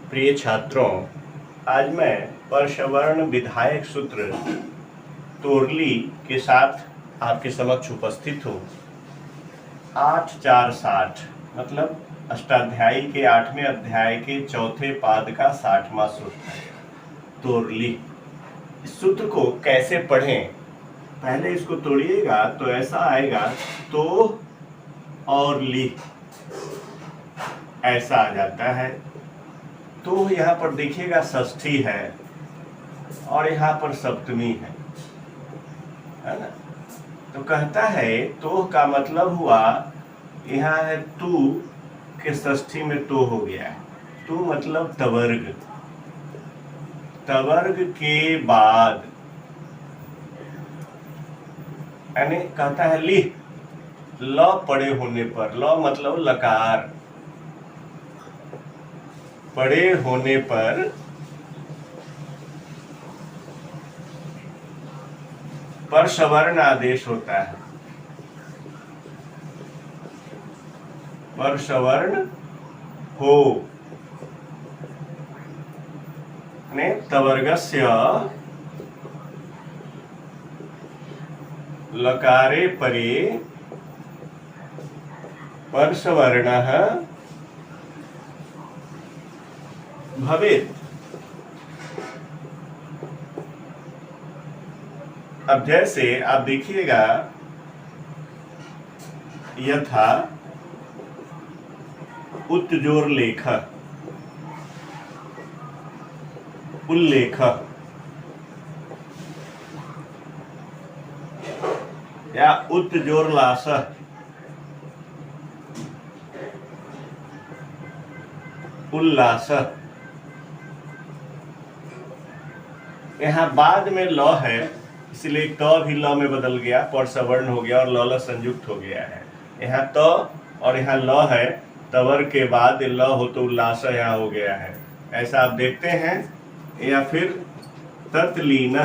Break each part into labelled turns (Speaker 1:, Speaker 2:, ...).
Speaker 1: प्रिय छात्रों, आज मैं परसवर्ण विधायक सूत्र तोरली के साथ आपके समक्ष उपस्थित हूँ। 8-4-60 मतलब अष्टाध्यायी के 8वें अध्याय के चौथे पाद का 60वां सूत्र है तोरली। इस सूत्र को कैसे पढ़ें? पहले इसको तोड़िएगा तो ऐसा आएगा, तो और ली, ऐसा आ जाता है। तो यहाँ पर देखिएगा षष्ठी है और यहाँ पर सप्तमी है ना। तो कहता है तो का मतलब हुआ, यहाँ है तू के षष्ठी में तो हो गया है। तू मतलब तवर्ग, तवर्ग के बाद यानी कहता है ली, ल पड़े होने पर, ल मतलब लकार, पड़े होने पर परसवर्ण आदेश होता है। परसवर्ण हो ने तवर्गस्य लकारे परे परसवर्णः भवेत्। अब जैसे आप देखिएगा, यथा उत्जोर लेख, उल्लेख या उत्जोर लास, उल्लास, यहाँ बाद में ल है इसलिए त भी ल में बदल गया, परसवर्ण हो गया और ल संयुक्त हो गया है। यहाँ त और यहाँ ल है, तवर के बाद ल हो तो उल्लास यहाँ हो गया है, ऐसा आप देखते हैं। या फिर तत्लीन,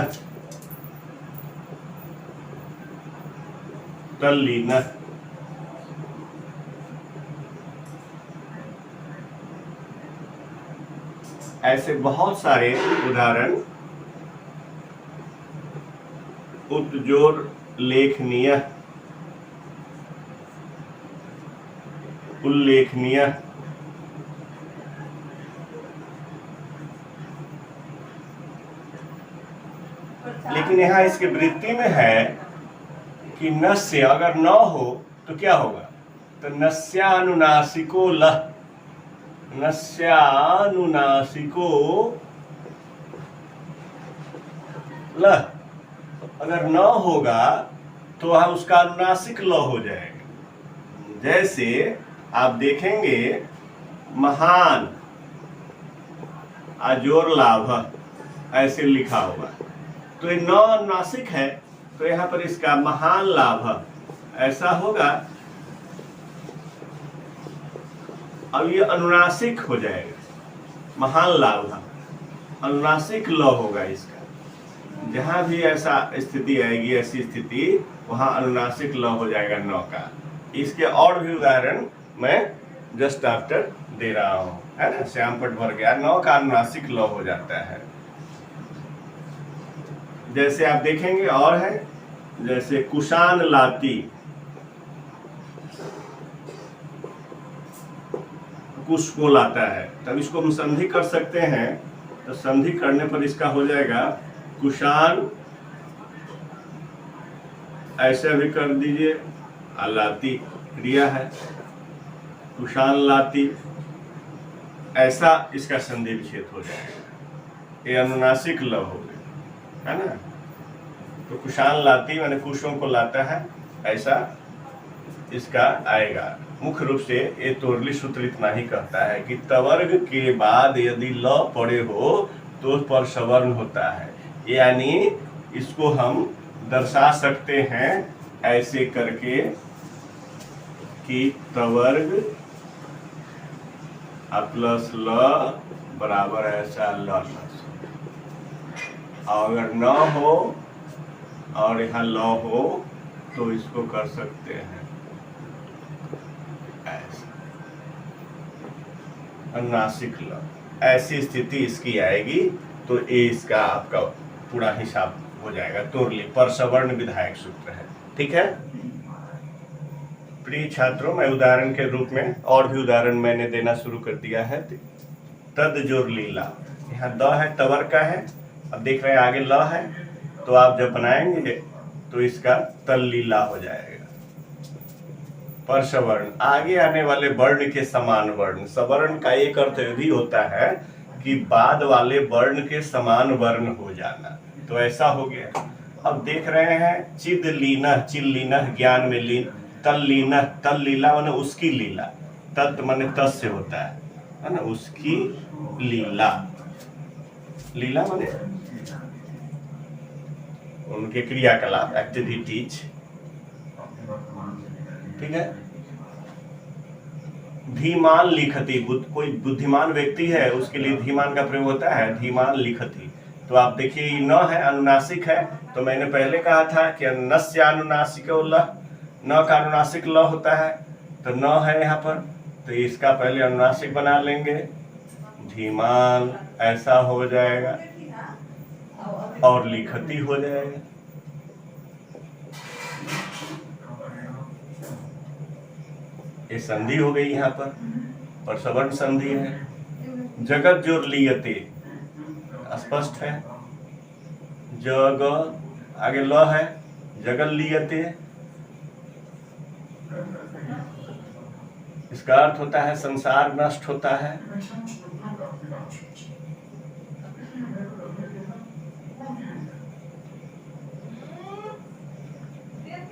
Speaker 1: तल्लीन, ऐसे बहुत सारे उदाहरण। उत्जोर लेखनीय, उल्लेखनीय, लेकिन यहाँ इसके वृत्ति में है कि नस्य अगर न हो तो क्या होगा, तो नस्यानुनासिको लह, नस्यानुनासिको लह, अगर न होगा तो वहां उसका अनुनासिक ल हो जाएगा। जैसे आप देखेंगे महान अजोर लाभ ऐसे लिखा होगा, तो ये न अनुनासिक है तो यहाँ पर इसका महान लाभ ऐसा होगा। अब ये अनुनासिक हो जाएगा, महान लाभ अनुनासिक ल होगा इसका। जहां भी ऐसा स्थिति आएगी, ऐसी स्थिति, वहां अनुनासिक ल हो जाएगा न का। इसके और भी उदाहरण मैं जस्ट आफ्टर दे रहा हूं, है ना। श्यामपट भर गया, न का अनुनासिक ल हो जाता है। जैसे आप देखेंगे और है, जैसे कुशान लाती, कुश को लाता है, तब इसको हम संधि कर सकते हैं। तो संधि करने पर इसका हो जाएगा कुशान, ऐसे भी कर दीजिए, लाती क्रिया है, कुशान लाती, ऐसा इसका संधि विच्छेद हो जाएगा। ये अनुनासिक ल हो गया, है ना। तो कुशान लाती माने कुशों को लाता है, ऐसा इसका आएगा। मुख्य रूप से ये तोरली सूत्र इतना ही कहता है कि तवर्ग के बाद यदि ल पड़े हो तो उस पर सवर्ण होता है। यानी इसको हम दर्शा सकते हैं ऐसे करके कि तवर्ग प्लस ल बराबर ऐसा ल, अगर न हो और यहाँ ल हो तो इसको कर सकते हैं ऐसा, अनुनासिक ल। ऐसी स्थिति इसकी आएगी तो ये इसका आपका पूरा हिसाब हो जाएगा। तुरली परसवर्ण विधायक सूत्र है। ठीक है प्रिय छात्रों, मैं उदाहरण के रूप में और भी उदाहरण मैंने देना शुरू कर दिया है। तद जोर लीला, यहाँ द है तवर का है, अब देख रहे हैं आगे ल है, तो आप जब बनाएंगे तो इसका तल लीला हो जाएगा। परसवर्ण, आगे आने वाले वर्ण के समान वर्ण। सवर्ण का एक अर्थ भी होता है कि बाद वाले वर्ण के समान वर्ण हो जाना, तो ऐसा हो गया। अब देख रहे हैं चिद लीना, चिल लीना ज्ञान में लीन, तल लीना, तल लीला माने उसकी लीला, तत् माने तस् से होता है ना, उसकी लीला। लीला माने उनके क्रियाकलाप, एक्टिविटीज। ठीक है धीमान लिखती, कोई बुद्धिमान व्यक्ति है उसके लिए धीमान का प्रयोग होता है, धीमान लिखती। तो आप देखिए न है, अनुनासिक है, तो मैंने पहले कहा था कि नस्य अनुनासिक ल, न का अनुनासिक ल होता है, तो न है यहाँ पर, तो इसका पहले अनुनासिक बना लेंगे, धीमान ऐसा हो जाएगा और लिखती हो जाएगा। ये संधि हो गई यहाँ पर सवर्ण संधि है। जगत जोर लियते, स्पष्ट है, जग आगे ल है, जगल लियते, इसका अर्थ होता है संसार नष्ट होता है।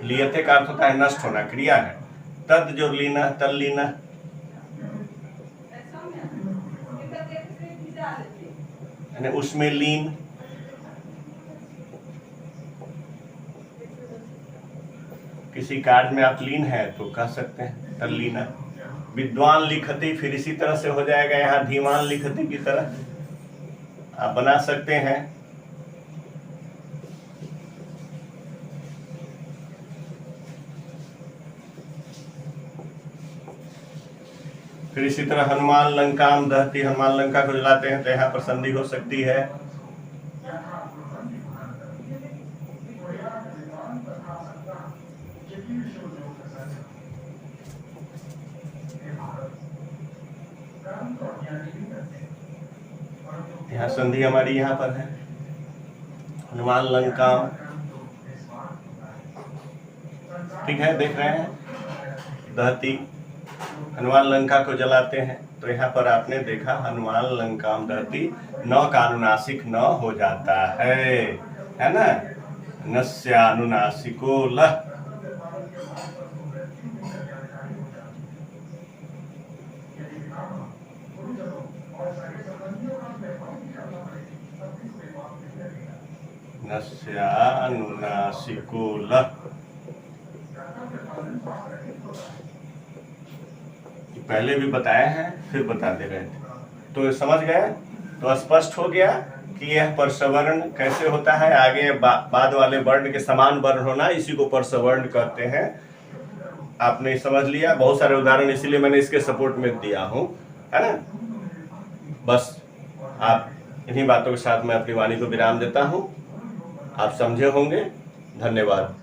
Speaker 1: लियते का अर्थ होता है नष्ट होना, क्रिया है। तद जोर लीना, तल लीना, यानी उसमें लीन। किसी कार्य में आप लीन है तो कह सकते हैं तल लीना। विद्वान लिखती, फिर इसी तरह से हो जाएगा, यहाँ धीमान लिखती की तरह आप बना सकते हैं। फिर इसी तरह हनुमान लंकाम दहती, हनुमान लंका को जलाते हैं, तो यहाँ पर संधि हो सकती है। यहाँ संधि हमारी यहाँ पर है, हनुमान लंकाम। ठीक है देख रहे हैं, दहती हनुमान लंका को जलाते हैं, तो यहाँ पर आपने देखा हनुमान लंकाम दहती, न का अनुनासिक न हो जाता है ना, नस्यानुनासिको ल। नस्यानुनासिको ल, पहले भी बताए हैं फिर बता दे रहे थे, तो समझ गए, तो स्पष्ट हो गया कि यह परसवर्ण कैसे होता है। आगे बाद वाले वर्ण के समान वर्ण होना, इसी को परसवर्ण कहते हैं। आपने समझ लिया, बहुत सारे उदाहरण इसीलिए मैंने इसके सपोर्ट में दिया हूं, है ना। बस आप इन्हीं बातों के साथ मैं अपनी वाणी को विराम देता हूं। आप समझे होंगे। धन्यवाद।